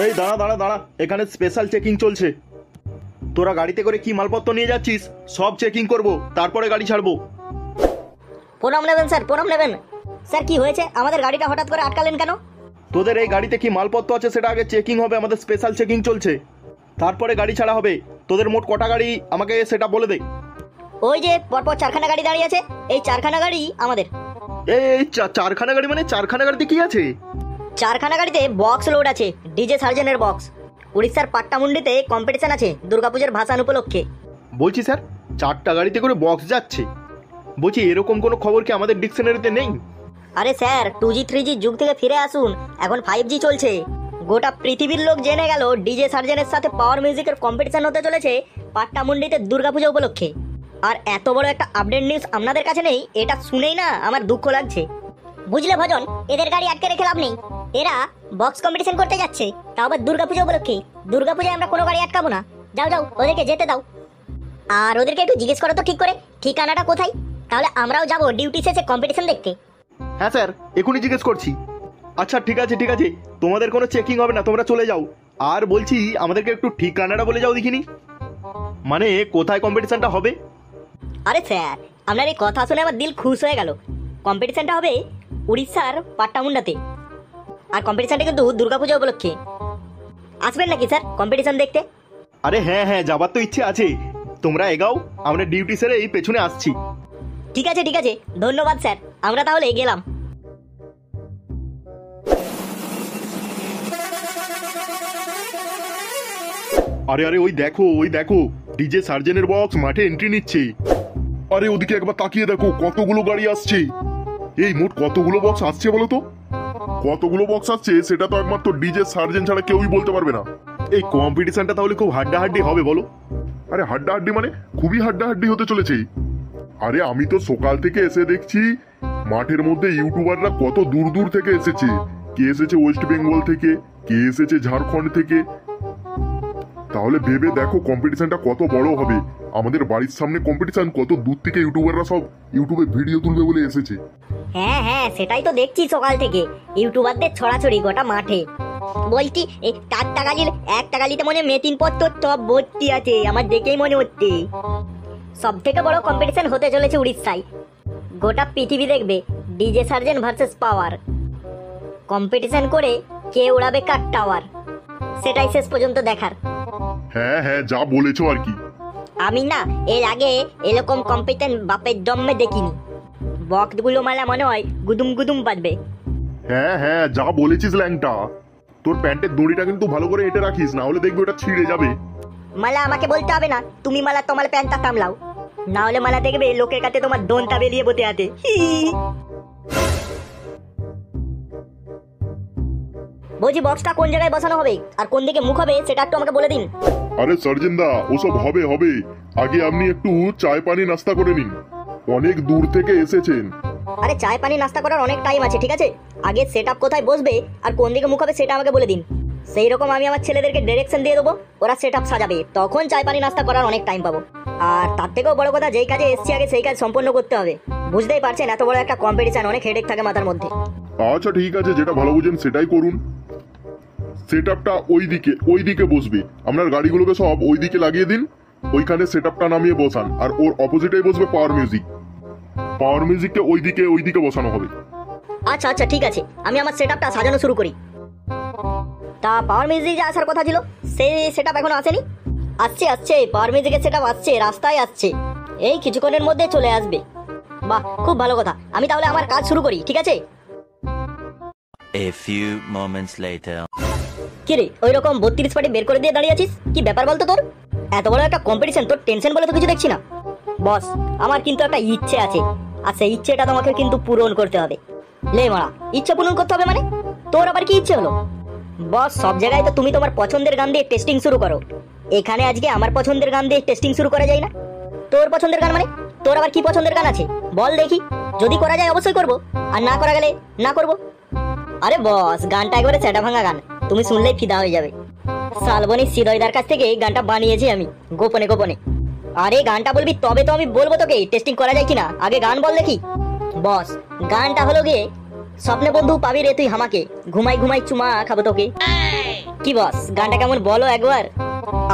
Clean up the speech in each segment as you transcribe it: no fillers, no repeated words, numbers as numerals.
এই দাঁড়া দাঁড়া দাঁড়া, এখানে স্পেশাল চেকিং চলছে। তোরা গাড়িতে করে কি মালপত্র নিয়ে যাচ্ছিস সব চেকিং করব, তারপরে গাড়ি ছাড়বো। প্রণাম নেবেন স্যার, প্রণাম নেবেন। স্যার কি হয়েছে, আমাদের গাড়িটা হঠাৎ করে আটকালেন কেন? তোদের এই গাড়িতে কি মালপত্র আছে সেটা আগে চেকিং হবে, আমাদের স্পেশাল চেকিং চলছে, তারপরে গাড়ি ছাড়া হবে। তোদের মোট কটা গাড়ি আমাকে সেটা বলে দে। ওই যে পরপর চারখানা গাড়ি দাঁড়িয়ে আছে, এই চারখানা গাড়ি আমাদের। এই চারখানা গাড়ি মানে চারখানা গাড়িতে কি আছে? চারখানা গাড়িতে বক্স লোড আছে, ডিজে সার্জেনের বক্স। উড়িষ্যার পাট্টামুন্ডিতে কম্পিটিশন আছে দুর্গাপূজার ভাসান উপলক্ষে। বলছি স্যার, 4টা গাড়িতে করে বক্স যাচ্ছে? বলছি এরকম কোনো খবর কি আমাদের ডিকশনারিতে নেই? আরে স্যার, 2G 3G যুগ থেকে ফিরে আসুন, এখন 5G চলছে। গোটা পৃথিবীর লোক জেনে গেল ডিজে সার্জেনের সাথে পাওয়ার মিউজিকের কম্পিটিশন হতে চলেছে পাট্টামুন্ডিতে দুর্গাপূজা উপলক্ষে। আর এত বড় একটা আপডেট নিউজ আপনাদের কাছে নেই, এটা শুনেই না আমার দুঃখ লাগছে। বুঝলে ভজন, এদের গাড়ি আটকে রেখে লাভ নেই। এরা বক্স কম্পিটিশন করতে যাচ্ছে, তাও আবার দুর্গাপূজা উপলক্ষে। দুর্গাপূজায় আমরা কোনো গাড়ি আটকাবো না। যাও যাও, ওদেরকে যেতে দাও। আর ওদেরকে একটু জিজ্ঞেস করো তো ঠিক করে ঠিকানাটা কোথায়, তাহলে আমরাও যাবো ডিউটি শেষে কম্পিটিশন দেখতে। হ্যাঁ স্যার, এখনই জিজ্ঞেস করছি। আচ্ছা ঠিক আছে ঠিক আছে, তোমাদের কোনো চেকিং হবে না, তোমরা চলে যাও। আর বলছি আমাদেরকে একটু ঠিকানাটা বলে যাও দেখিনি, মানে কোথায় কম্পিটিশনটা হবে। আরে স্যার, আপনার এই কথা শুনে আমার দিল খুশ হয়ে গেল। কম্পিটিশনটা হবে উড়িষ্যার পাট্টামুন্ডাতে, আর কম্পিটিশনটা কিন্তু দুর্গাপূজা উপলক্ষে। আসবেন নাকি স্যার কম্পিটিশন দেখতে? আরে হ্যাঁ হ্যাঁ, যাবার তো ইচ্ছে আছে। তোমরা এগাও, আমরা ডিউটি সেরে এই পেছনে আসছি। ঠিক আছে ঠিক আছে, ধন্যবাদ স্যার, আমরা তাহলে গেলাম। আরে আরে ওই দেখো ডিজে সার্জেনের বক্স মাঠে এন্ট্রি নিচ্ছে। আরে ওদিকে একবার তাকিয়ে দেখো, কতগুলো গাড়ি আসছে। এই মোট কতগুলো বক্স আসছে বলো তো? কতগুলো বক্স আসছে সেটা তো একমাত্র ডিজে সার্জেন ছাড়া কেউই বলতে পারবে না। এই কম্পিটিশনটা তাহলে খুব হাড্ডাহাড্ডি হবে বলো? আরে হাড্ডাহাড্ডি মানে খুবই হাড্ডাহাড্ডি হতে চলেছে। আরে আমি তো সকাল থেকে এসে দেখছি মাঠের মধ্যে ইউটিউবাররা কত দূর দূর থেকে এসেছে। কে এসেছে ওয়েস্ট বেঙ্গল থেকে, কে এসেছে ঝাড়খণ্ড থেকে। তাহলে ভেবে দেখো কম্পিটিশনটা কত বড় হবে। আমাদের বাড়ির সামনে কম্পিটিশন, কত দূর থেকে ইউটিউবাররা সব ইউটিউবে ভিডিও তুলবে বলে এসেছে। হ্যাঁ হ্যাঁ, সেটাই তো দেখছি সকাল থেকে, ইউটিউবারদের ছড়াছড়ি গোটা মাঠে। বলছি এই 4টা গাড়ির একটা গাড়িতে মনে মেতিন পত্র টপ ভর্তি আছে, আমার দেখেই মনে হচ্ছে। সব থেকে বড় কম্পিটিশন হতে চলেছে উড়িষ্যায়। গোটা পৃথিবী দেখবে ডিজে সার্জেন ভার্সেস পাওয়ার। কম্পিটিশন করে কে উড়াবে কার টাওয়ার, সেটাই শেষ পর্যন্ত দেখার। হ্যাঁ হ্যাঁ, যা বলেছো আর কি। আমি না এর আগে এরকম কম্পিটিশন বাপের জন্মে দেখিনি। বক্সগুলো মালা মনে হয় গুদুম গুদুম বাজবে। হ্যাঁ হ্যাঁ, যা বলেছিস ল্যাংটা। তোর প্যান্টের দড়িটা কিন্তু ভালো করে এঁটে রাখিস, না হলে দেখবি ওটা ছিঁড়ে যাবে। মালা আমাকে বলতে হবে না, তুমি মালা তোমার প্যান্টটা সামলাও, না হলে মালা দেখবে লোকের কাছে তোমার দোনটা বেরিয়ে বসে আছে। বলছি বক্সটা কোন জায়গায় বসানো হবে আর কোন দিকে মুখ হবে সেটা একটু আমাকে বলে দিন। আরে সার্জেনদা, ওসব হবে হবে, আগে আপনি একটু চায় পানি নাস্তা করে নিন, অনেক দূর থেকে এসেছেন। আরে চায় পানি নাস্তা করার অনেক টাইম আছে, ঠিক আছে। আগে সেটআপ কোথায় বসবে আর কোন দিকে মুখ হবে সেটা আমাকে বলে দিন। সেই রকম আমি আমার ছেলেদেরকে ডাইরেকশন দিয়ে দেবো, ওরা সেটআপ সাজাবে, তখন চায় পানি নাস্তা করার অনেক টাইম পাবো। আর তার থেকেও বড় কথা, যেই কাজে এসছি আগে সেই কাজ সম্পন্ন করতে হবে। বুঝতেই পারছেন এত বড় একটা কম্পিটিশন, অনেক হেডেক থাকে মাথার মধ্যে। আচ্ছা ঠিক আছে, যেটা ভালো বুঝেন সেটাই করুন। সেটআপটা ওই দিকে বসবে, আপনার গাড়িগুলোকে সব ওই দিকে লাগিয়ে দিন, ওইখানে সেটআপটা নামিয়ে বসান। আর ওর অপোজিটেই বসবে পাওয়ার মিউজিক, পাওয়ার মিউজিককে ওই দিকে বসানো হবে। আচ্ছা আচ্ছা ঠিক আছে, আমি আমার সেটআপটা সাজানো শুরু করি। তা পাওয়ার মিউজিক যে আসার কথা ছিল, সেই সেটআপ এখনো আসেনি? আসছে পাওয়ার মিউজিকের সেটআপ আসছে, রাস্তায় আসছে, এই কিছুক্ষণের মধ্যে চলে আসবে। বাহ, খুব ভালো কথা। আমি তাহলে আমার কাজ শুরু করি, ঠিক আছে? A few moments later. কি রে, ওই রকম 32 পাটি বের করে দিয়ে দাঁড়িয়ে আছিস, কি ব্যাপার বলতো তোর? এত বড় একটা কম্পিটিশন, তোর টেনশন বলে তো কিছু দেখছি না। বস, আমার কিন্তু একটা ইচ্ছে আছে, আর সেই ইচ্ছেটা তোমাকে কিন্তু পূরণ করতে হবে। লে মারা, ইচ্ছা পূরণ করতে হবে মানে? তোর আবার কি ইচ্ছে হলো? বস, সব জায়গায় তো তুমি তোমার পছন্দের গান দিয়ে টেস্টিং শুরু করো, এখানে আজকে আমার পছন্দের গান দিয়ে টেস্টিং শুরু করা যায় না? তোর পছন্দের গান মানে? তোর আবার কি পছন্দের গান আছে বল দেখি, যদি করা যায় অবশ্যই করব, আর না করা গেলে না করব। আরে বস, গানটা একেবারে সেটা ভাঙা গান, তুমি শুনলেই ফিদা হয়ে যাবে। শালবনী সিদয়দার কাছ থেকে গানটা বানিয়েছি আমি গোপনে গোপনে। আরে গানটা বলবি তবে তো আমি বলবো তোকে টেস্টিং করা যায় কিনা, আগে গান বল দেখি। বস, গানটা হলো গিয়ে স্বপ্নে বন্ধু পাবি রে তুই হামাকে, ঘুমাই ঘুমাই চুমা খাবো তোকে। কি বস, গানটা কেমন বলো একবার।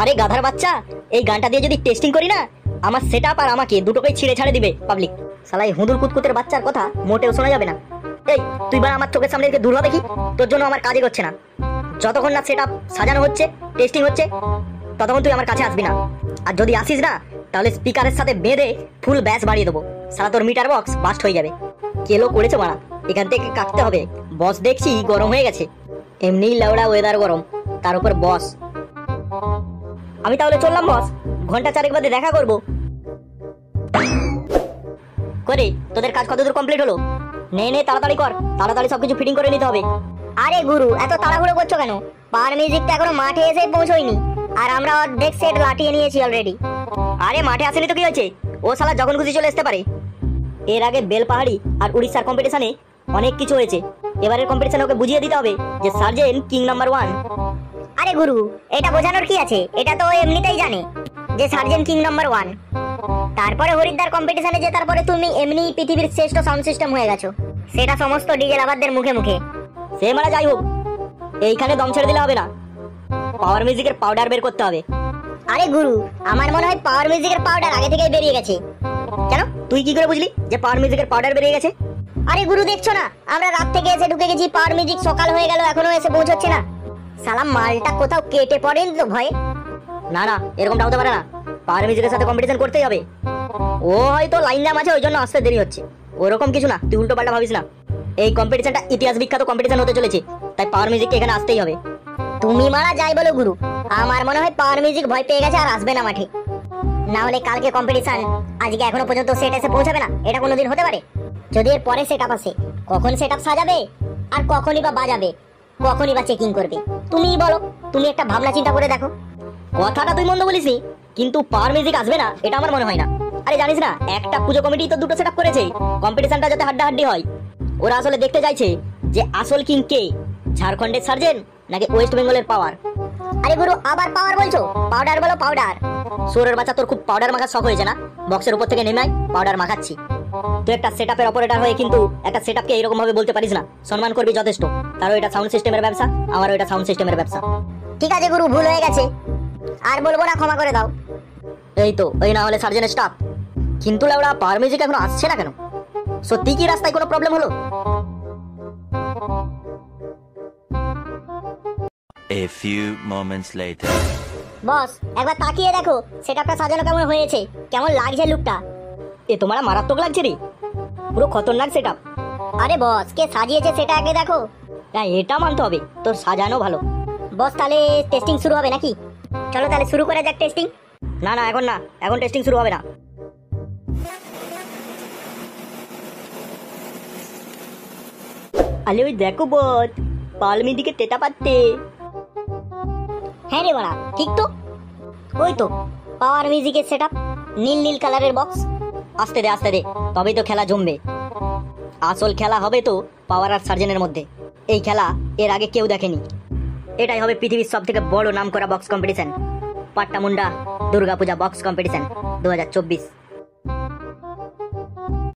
আরে গাধার বাচ্চা, এই গানটা দিয়ে যদি টেস্টিং করি না, আমার সেটআপ আর আমাকে দুটোকেই ছিঁড়ে ছাড়ে দিবে পাবলিক। শালা এই হুদুর কুতকুতের বাচ্চার কথা মোটেও শোনা যাবে না। এই তুই বার আমার চোখের সামনে থেকে দূর হ দেখি, তোর জন্য আমার কাজই হচ্ছে না। যতক্ষণ না সেটআপ সাজানো হচ্ছে, টেস্টিং হচ্ছে, ততক্ষণ তুই আমার কাছে আসবি না। আর যদি আসিস না, তাহলে স্পিকারের সাথে বেঁধে ফুল ব্যাস বাড়িয়ে দেবো। সারা তোর মিটার বক্স বাস্ট হয়ে যাবে। কেলো করেছে মারা, এখান থেকে কাটতে হবে। বস দেখছি গরম হয়ে গেছে, এমনি লাউড়া ওয়েদার গরম, তার উপর বস। আমি তাহলে চললাম বস, ঘন্টা চারেক বাদে দেখা করব। করে তোদের কাজ কতদূর কমপ্লিট হলো? নে তাড়াতাড়ি কর, তাড়াতাড়ি সবকিছু ফিটিং করে নিতে হবে। আরে গুরু, এত তাড়াহুড়ো করছো কেন? পাওয়ার মিউজিকটা এখনো মাঠে এসে পৌঁছয়নি, আর আমরা অর্ধেক সেট লাটিয়ে নিয়েছি অলরেডি। আরে মাঠে আসেনি তো কি হয়েছে, ও শালা যখন খুশি চলে আসতে পারে। এর আগে বেলপাহাড়ি আর উড়িষ্যার কম্পিটিশনে অনেক কিছু হয়েছে, এবারের কম্পিটিশনে ওকে বুঝিয়ে দিতে হবে যে সার্জেন কিং নাম্বার 1। আরে গুরু, এটা বোঝানোর কি আছে? এটা তো ও এমনিতেই জানে যে সার্জেন কিং নাম্বার 1। তারপরে হরিদ্বার কম্পিটিশনে জেতার পরে তুমি এমনিই পৃথিবীর শ্রেষ্ঠ সাউন্ড সিস্টেম হয়ে গেছো, সেটা সমস্ত ডিজে লাভারদের মুখে মুখে। সে মারা যাই হোক, এইখানে দম ছেড়ে দিলে হবে না, পাওয়ার মিউজিকের পাউডার বের করতে হবে। আরে গুরু, আমার মনে হয় পাওয়ার মিউজিকের পাউডার আগে থেকেই বেরিয়ে গেছে। কেন, তুই কি করে বুঝলি যে পাওয়ার মিউজিকের পাউডার বেরিয়ে গেছে? আরে গুরু, দেখছো না আমরা রাত থেকে এসে ঢুকে গেছি, পাওয়ার মিউজিক সকাল হয়ে গেল এখনো এসে পৌঁছচ্ছে না। সালাম, মালটা কোথাও কেটে পড়েন তো ভয়ে? না না, এরকমটা হতে পারে না, পাওয়ার মিউজিকের সাথে কম্পিটিশন করতেই হবে। ও হয়তো লাইন জ্যাম আছে, ওই জন্য আসতে দেরি হচ্ছে। ওরকম কিছু না, তুই উল্টো পাল্টা ভাবিস না। এই কম্পিটিশনটা ইতিহাস বিখ্যাত কম্পিটিশন হতে চলেছে, তাই পাওয়ার মিউজিককে এখানে আসতেই হবে। তুমি মারা যাই বলো গুরু, আমার মনে হয় পাওয়ার মিউজিক ভয় পেয়ে গেছে আর আসবে না মাঠে। না হলে কালকে কম্পিটিশন, আজকে এখনো পর্যন্ত সেট এসে পৌঁছাবে না, এটা কোনোদিন হতে পারে? যদি এর পরে সেটআপ আসে, কখন সেটআপ সাজাবে আর কখনই বা বাজাবে, কখনই বা চেকিং করবে? তুমিই বলো, তুমি একটা ভাবনা চিন্তা করে দেখো। কথাটা তুই মন্দ বলিসনি, কিন্তু পাওয়ার মিউজিক আসবে না এটা আমার মনে হয় না। আরে জানিস না, একটা পুজো কমিটি তো দুটো সেটআপ করেছে, কম্পিটিশনটা যাতে হাড্ডাহাড্ডি হয়। ওরা আসলে দেখতে চাইছে যে আসল কিং কে, ঝাড়খণ্ডের সার্জেন নাকি ওয়েস্ট বেঙ্গলের পাওয়ার। আরে গুরু, আবার পাওয়ার বলছো? পাউডার বলো পাউডার। সোরের বাচ্চা, তোর খুব পাউডার মাখার শখ হয়েছে না? বক্সের উপর থেকে নেমে আয়, পাউডার মাখাচ্ছি। তুই একটা সেটআপের অপারেটর হয়ে কিন্তু একটা সেটআপকে এরকম ভাবে বলতে পারিস না, সম্মান করবি যথেষ্ট। কারণ এটা সাউন্ড সিস্টেমের ব্যবসা, আমারও এটা সাউন্ড সিস্টেমের ব্যবসা। ঠিক আছে গুরু, ভুল হয়ে গেছে, আর বলবো না, ক্ষমা করে দাও। এই তো, এই না হলে সার্জেনের স্টাফ। কিন্তু ওরা পাওয়ার মিউজিক এখনো আসছে না কেন? সত্যি কি রাস্তায় কোনো প্রবলেম হলো? A few moments later. বস, একবার তাকিয়ে দেখো সেটআপটা সাজানো কেমন হয়েছে, কেমন লাগছে লুকটা। এ তোমার মারাত্মক লাগছে রে, পুরো খতরনাক সেটআপ। আরে বস, কে সাজিয়েছে সেটা আগে দেখো। হ্যাঁ, এটা মানতে হবে, তোর সাজানো ভালো। বস, তাহলে টেস্টিং শুরু হবে নাকি? চলো তাহলে শুরু করে যাক টেস্টিং। না না, এখন না, এখন টেস্টিং শুরু হবে না। আলে ওই দেখো বস, পালমি দিকে তেতা পাচ্ছে। হ্যাঁ রে বাড়া, ঠিক তো, ওই তো পাওয়ার মিউজিকের সেটআপ, নীল নীল কালারের বক্স। আস্তে দে আস্তে দে, তবেই তো খেলা জমবে। আসল খেলা হবে তো পাওয়ার আর সার্জেনের মধ্যে। এই খেলা এর আগে কেউ দেখেনি। এটাই হবে পৃথিবীর সব থেকে বড় নাম করা box competition, Pattamunda Durga Puja box competition 2024।